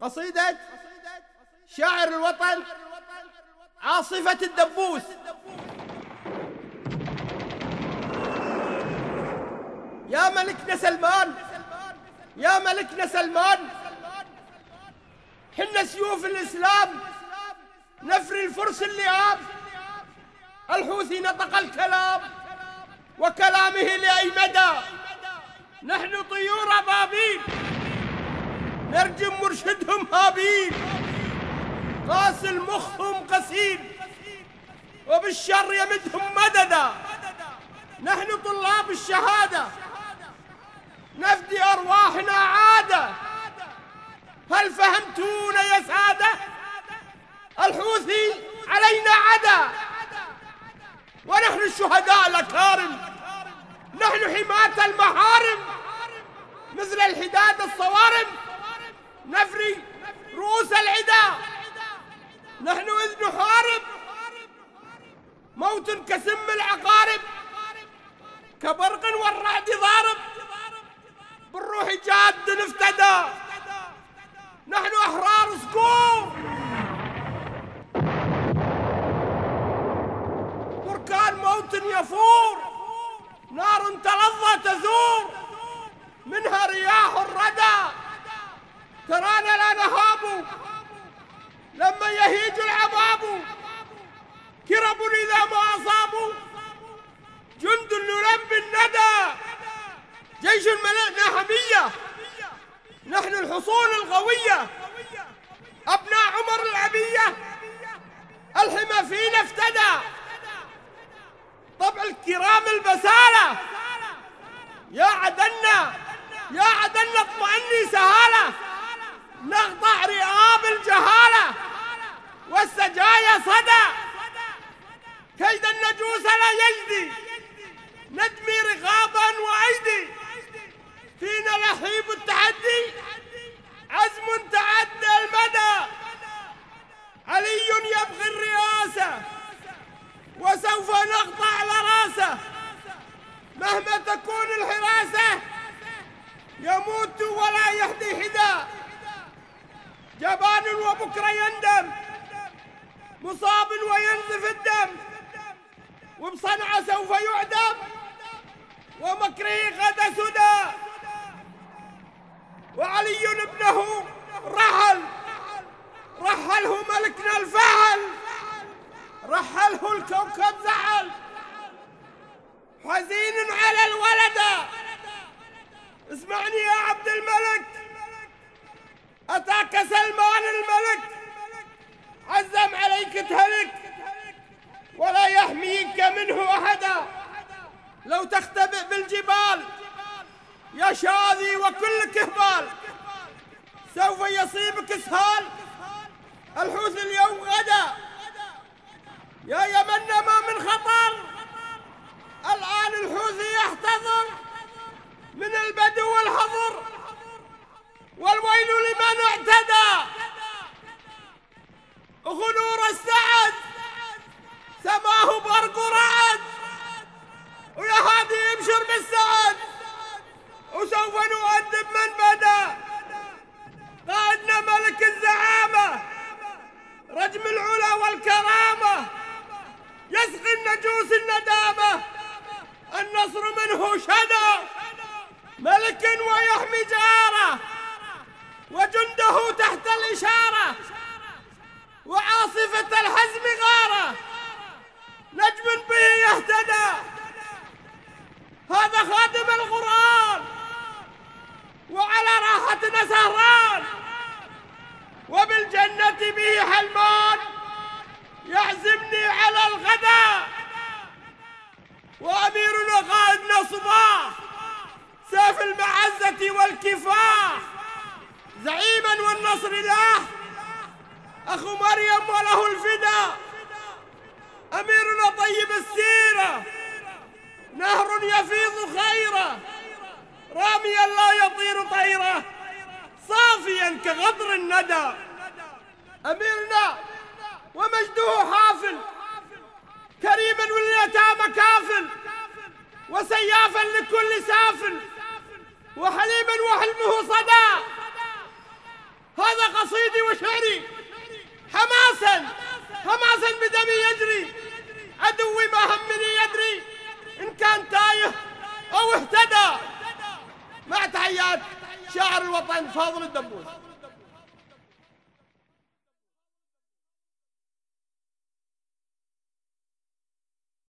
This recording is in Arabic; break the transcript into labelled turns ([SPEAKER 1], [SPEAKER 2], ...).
[SPEAKER 1] قصيدة شاعر الوطن عاصفة الدبوس. يا ملكنا سلمان، يا ملكنا سلمان، حنا سيوف الإسلام نفري الفرس اللئام. الحوثي نطق الكلام وكلامه لأي مدى، نحن طيور أبابيل نرجم مرشدهم هابيل، قاس مخهم قسيل وبالشر يمدهم مددا. نحن طلاب الشهادة نفدي أرواحنا عادة، هل فهمتون يا سادة؟ الحوثي علينا عدا، ونحن الشهداء الأكارم، نحن حماة المحارم، مثل الحداد الصوارم نفري رؤوس العدا. نحن إذ نحارب موت كسم العقارب، كبرق والرعد ضارب، بالروح جاد نفتدى. نحن أحرار صقور، بركان موت يفور، نار تلظى تزور، منها رياح الردى. ترانا لا نهاب لما يهيج العباب، كرب إذا ما أصابوا، جند نلبي الندى. جيش ملئنا حمية، نحن الحصون القوية، أبناء عمر العبية، الحمى فينا افتدى. طبع الكرام البسالة، يا عدنا يا عدنا اطمئني سهالة، نقطع رئاب الجهالة والسجايا صدى. كيد النجوس لا يجدي، ندمي رقابا وأيدي، فينا لهيب التحدي، عزم تعدى المدى. علي يبغي الرئاسة وسوف نقطع لراسه، مهما تكون الحراسة يموت ولا يهدي حدا. جبان وبكرة يندم، مصاب وينزف الدم، وبصنعة سوف يعدم، ومكره غدا سدى. وعلي ابنه رحله ملكنا الفعل، رحله الكوكب زعل، حزين على الولد. اسمعني يا عبد الملك، أتاك سلمان الملك، عزم عليك تهلك ولا يحميك منه أحدا. لو تختبئ بالجبال يا شاذي وكل كهبال، سوف يصيبك اسهال الحوث اليوم غدا. يا يمن ما من خطر، الآن الحوثي يحتضر من البدو والحضر، والويل لمن اعتدى. غنور السعد سماه برق رعد، ويا هادي يبشر بالسعد، وسوف نؤدب من بدا. قائدنا ملك الزعامة، رجم العلا والكرامة، يسقي النجوس الندامة، النصر منه شدا. ملك ويحمي جاره، وجنده تحت الإشارة، وعاصفة الحزم غارة، نجم به يهتدى. هذا خادم القرآن وعلى راحتنا سهران، وبالجنة به حلمان يعزمني على الغدا. وأميرنا قائدنا صباح، سيف المعزة والكفاح، زعيما والنصر له، أخو مريم وله الفدا. أميرنا طيب السيرة، نهر يفيض خيره، راميا لا يطير طيره، صافيا كغدر الندى. أميرنا ومجده حافل، كريما واليتامى كافل، وسيافا لكل سافل، وحليما وحلمه صدى. هذا قصيدي وشعري حماسا حماسا بدمي يجري، عدوي ما همني يدري إن كان تايه أو اهتدى. مع تحيات شاعر الوطن فاضل الدبوس.